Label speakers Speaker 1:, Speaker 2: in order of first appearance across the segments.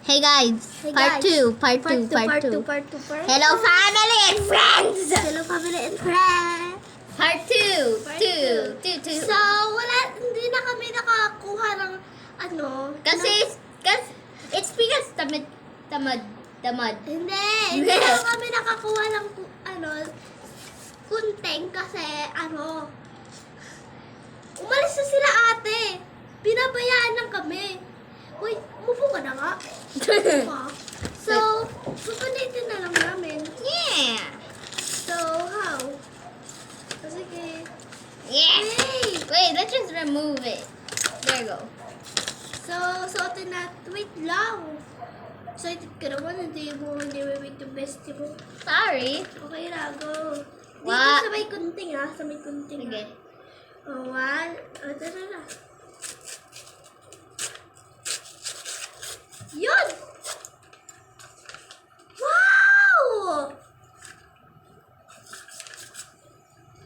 Speaker 1: Hey guys,
Speaker 2: Hey
Speaker 1: part
Speaker 2: guys.
Speaker 1: 2, part 2. Hello family and friends!
Speaker 2: Hello family and friends.
Speaker 1: Part 2,
Speaker 2: Part
Speaker 1: 2,
Speaker 2: two.
Speaker 1: 2, 2.
Speaker 2: So, hindi na kami nakakuha ng
Speaker 1: Kasi it's because tamad.
Speaker 2: hindi na kami nakakuha ng kunting kasi umalis na sila ate. Pinabayaan lang kami. Uy, umupo ka na nga. So, susulitin na lang namin.
Speaker 1: Yeah!
Speaker 2: So, how? Sige.
Speaker 1: Yes!
Speaker 2: Hey!
Speaker 1: Wait, let's just remove it. There you go.
Speaker 2: So, suotin na. Wait lang. Excited ka naman. Hindi mo wait yung bestie mo.
Speaker 1: Sorry.
Speaker 2: Okay na, go. Dito
Speaker 1: Wa-
Speaker 2: sa may kunting ha. Sa may kunting
Speaker 1: Sige.
Speaker 2: ha. Oh, one. Oh, tara na. Yun! Wow!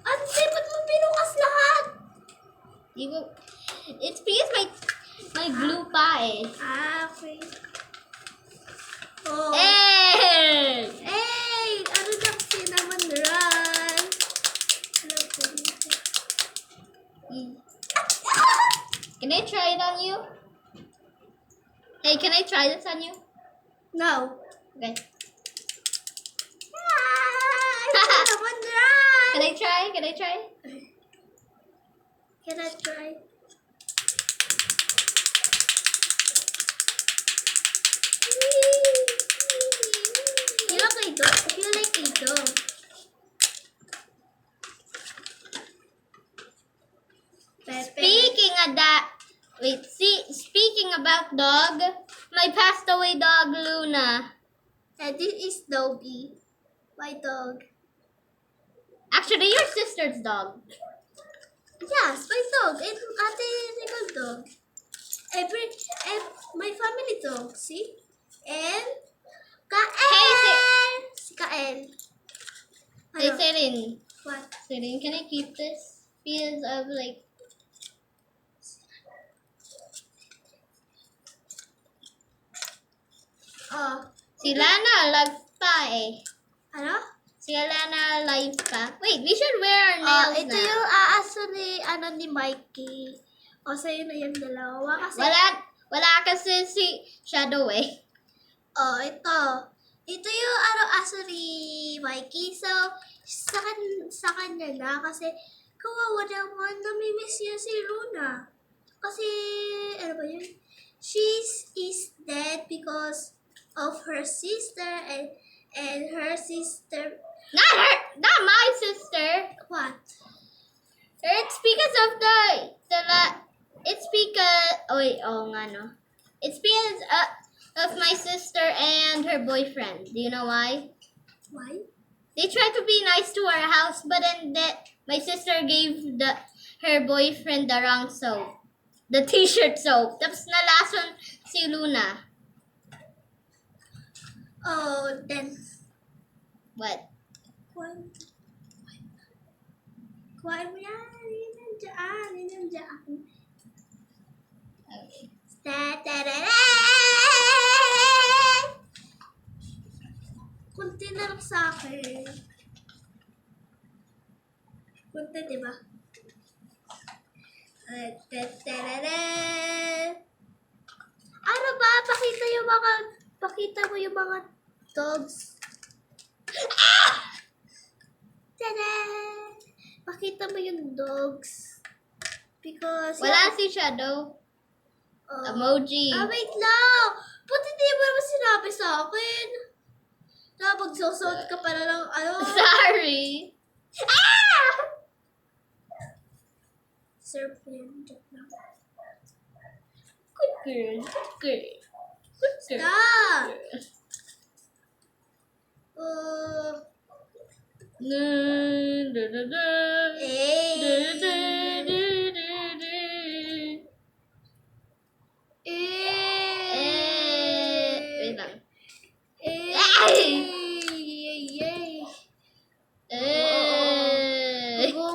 Speaker 2: Ante, ba't mo binukas lahat?
Speaker 1: It's because my glue pa eh.
Speaker 2: Okay. Oh.
Speaker 1: Hey!
Speaker 2: Hey! Ano na cinnamon run?
Speaker 1: Can I try it on you? Hey, can I try this on you?
Speaker 2: No.
Speaker 1: Okay.
Speaker 2: Cinnamon run!
Speaker 1: Can I try? Can I try?
Speaker 2: Can I try? You like ito.
Speaker 1: Speaking about dog, my passed away dog Luna.
Speaker 2: And this is Dobby. My dog.
Speaker 1: Actually, your sister's dog.
Speaker 2: Yes, my dog. And ate single dog. My family dog. See? And Kael. Si Kael.
Speaker 1: Hey,
Speaker 2: Ano?
Speaker 1: Serin.
Speaker 2: What?
Speaker 1: Serin, can I keep this? Because of like.
Speaker 2: Oh.
Speaker 1: Si Lana live pa eh.
Speaker 2: Ano?
Speaker 1: Si Lana live pa. Wait, we should wear our nails
Speaker 2: Ito
Speaker 1: now.
Speaker 2: yung aaso ni Mikey. O, sa'yo na yung dalawa. Kasi,
Speaker 1: Wala kasi si Shadow eh.
Speaker 2: ito. Ito yung aso ni Mikey. So, sa kanya na. Kasi, kawawa naman. Namimiss niya si Luna. Kasi, ano ba yun? She is dead because of her sister and her sister.
Speaker 1: Not my sister.
Speaker 2: What?
Speaker 1: It's because of it's because It's because of my sister and her boyfriend. Do you know why?
Speaker 2: Why?
Speaker 1: They tried to be nice to our house, but then my sister gave her boyfriend the wrong soap. The t-shirt soap. Tapos na last one si Luna.
Speaker 2: Oh, then.
Speaker 1: What?
Speaker 2: Kuhain mo yan. Yan nandiyan.
Speaker 1: Okay.
Speaker 2: Kunti na lang sa akin. Kunti, diba? Ano ba? Pakita mo yung mga dogs. Tada! Pakita mo yung dogs. Because...
Speaker 1: Wala si Shadow. Emoji.
Speaker 2: Wait lang! Ba't hindi mo naman sinabi sa akin? Na magsusot ka pala ng
Speaker 1: Sorry.
Speaker 2: Serpent. Joke lang.
Speaker 1: Good girl. Good girl. Good girl.
Speaker 2: Stop!
Speaker 1: Wait lang.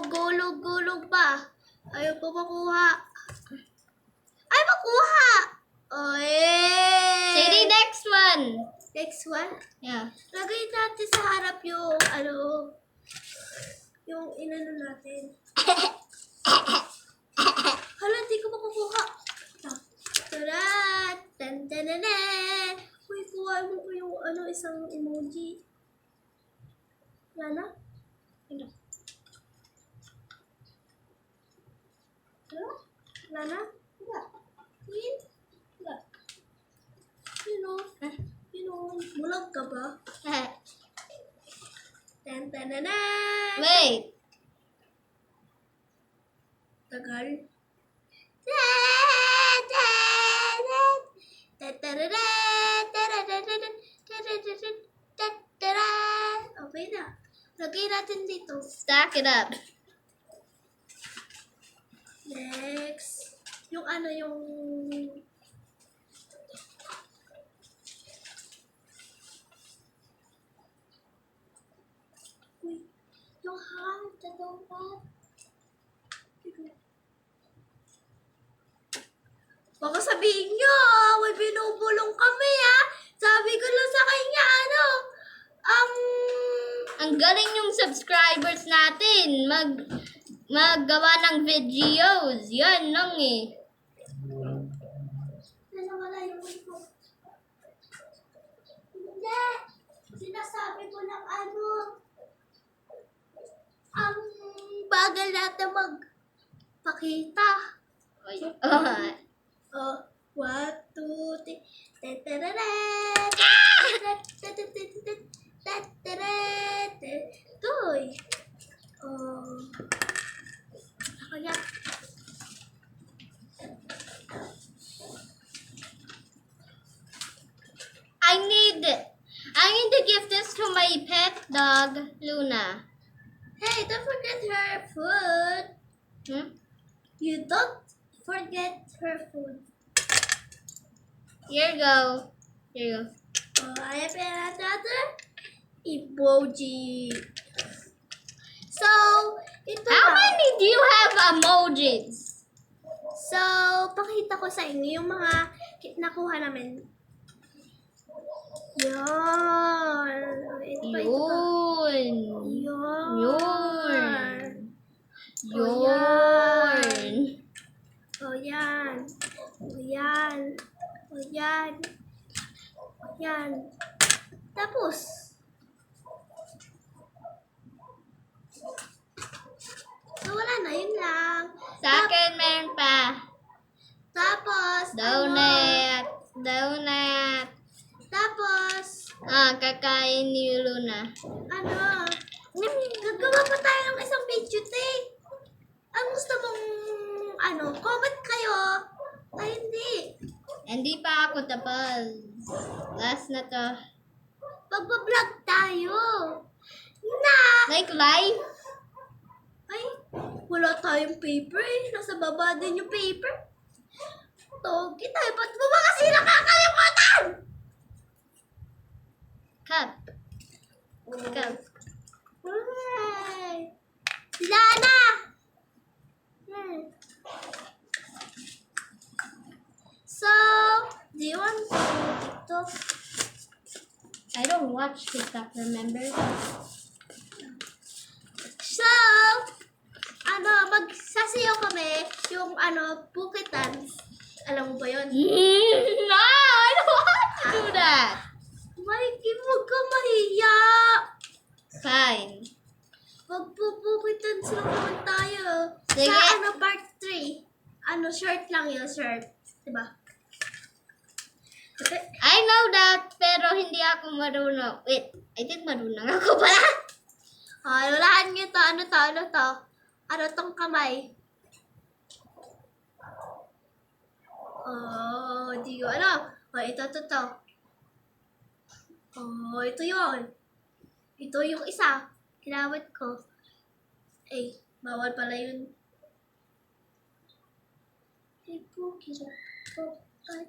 Speaker 2: Gulog-gulog pa. Ayaw pa makuha. Ay, makuha!
Speaker 1: Say the next
Speaker 2: Next one.
Speaker 1: Yeah.
Speaker 2: Lagay natin sa harap yung, yung inano natin. Hala, di ko makukuha. Tarat! Tan-tan-tan-tan! Uy, kuha mo ko yung, isang emoji. Wala na?
Speaker 1: Ano?
Speaker 2: Wala na? Wala. Win? Wala. Bulag ka ba? Tan-tan-tan-tan!
Speaker 1: Wait.
Speaker 2: Tagal. Okay na. Lagay natin dito.
Speaker 1: Stack it up.
Speaker 2: Next. Yung yung... Uy. Yung heart. Dapat. Baka sabihin nyo, may binubulong kami Sabi ko lang sa kanya,
Speaker 1: Ang galing yung subscribers natin. Maggawa ng videos. Yan lang eh.
Speaker 2: Wala yung ito. Hindi. Sinasabi ko lang ang bagal natin magpakita. Oh, 1, 2, 3. Toy. Oh. Ako yan.
Speaker 1: I need to give this to my pet dog, Luna.
Speaker 2: Hey, don't forget her food.
Speaker 1: Hmm?
Speaker 2: You don't forget her food.
Speaker 1: Here you go. Here you go.
Speaker 2: Oh, I have another emoji. So, ito
Speaker 1: How
Speaker 2: na.
Speaker 1: many do you have emojis?
Speaker 2: So, pakita ko sa inyo yung mga nakuha namin. Yan. Ito pa, ito pa.
Speaker 1: Yun.
Speaker 2: Yan.
Speaker 1: Yun.
Speaker 2: Oh,
Speaker 1: Yun.
Speaker 2: O yan. O yan. O yan. O yan. Tapos, so wala na, yun lang.
Speaker 1: Sa akin, meron pa.
Speaker 2: Tapos,
Speaker 1: Donut. Donut.
Speaker 2: Tapos,
Speaker 1: Kakain ni Luna.
Speaker 2: gagawa pa tayo ng isang video, te. Ang gusto mong, comment kayo. Ay, hindi.
Speaker 1: Hindi pa ako tapos. Last na to.
Speaker 2: Magbablog tayo. Na!
Speaker 1: Like live?
Speaker 2: Ay, wala tayong paper Nasa baba din yung paper. Togi tayo. Ba't mo ba kasi nakakalimutan?
Speaker 1: Cup. Cup.
Speaker 2: Ay. Lana! So, do you want to TikTok?
Speaker 1: I don't watch TikTok, remember?
Speaker 2: So, magsasayaw kami yung Pocket Dance. Alam mo ba yun?
Speaker 1: No, I don't want to do that.
Speaker 2: Mikey, huwag ka mahiya.
Speaker 1: Fine.
Speaker 2: Magpo-Pocket Dance lang naman tayo.
Speaker 1: Sige.
Speaker 2: Sa part 3. Short lang yun, short. Diba? Okay.
Speaker 1: I know that, pero hindi ako marunong. Wait, I think marunong ako pala.
Speaker 2: Lulahan nyo to. Ano to? Ano tong kamay? Oh, di ko alam. Oh, ito. Oh, ito yun. Ito yung isa. Kinawat ko. Eh, bawal pala yun.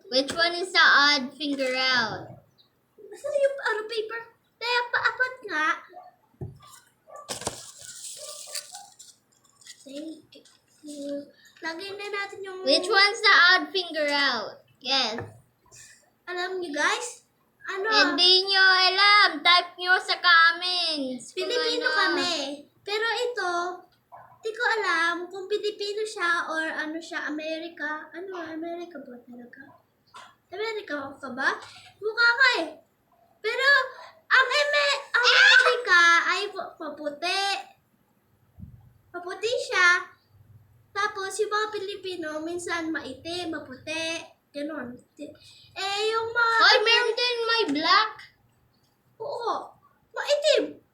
Speaker 1: Which one is the odd finger out?
Speaker 2: Basta yung paper. Kaya paapat nga. Thank you. Lagay na natin yung...
Speaker 1: Which one's the odd finger out? Yes.
Speaker 2: Alam niyo guys, Ano?
Speaker 1: Hindi nyo alam. Type nyo sa comments. kung
Speaker 2: Pilipino
Speaker 1: ano.
Speaker 2: kami. Pero ito, di ko alam kung Pilipino siya or ano siya, Amerika. Ano, Amerika ba talaga? Amerika ka ba? Mukha ka eh. Pero, ang Amerika ay maputi. Maputi siya. Tapos, yung mga Pilipino, minsan maitim, maputi. Ganon. Eh, yung mga...
Speaker 1: Hoy, meron din may black.
Speaker 2: Oo. Maitim.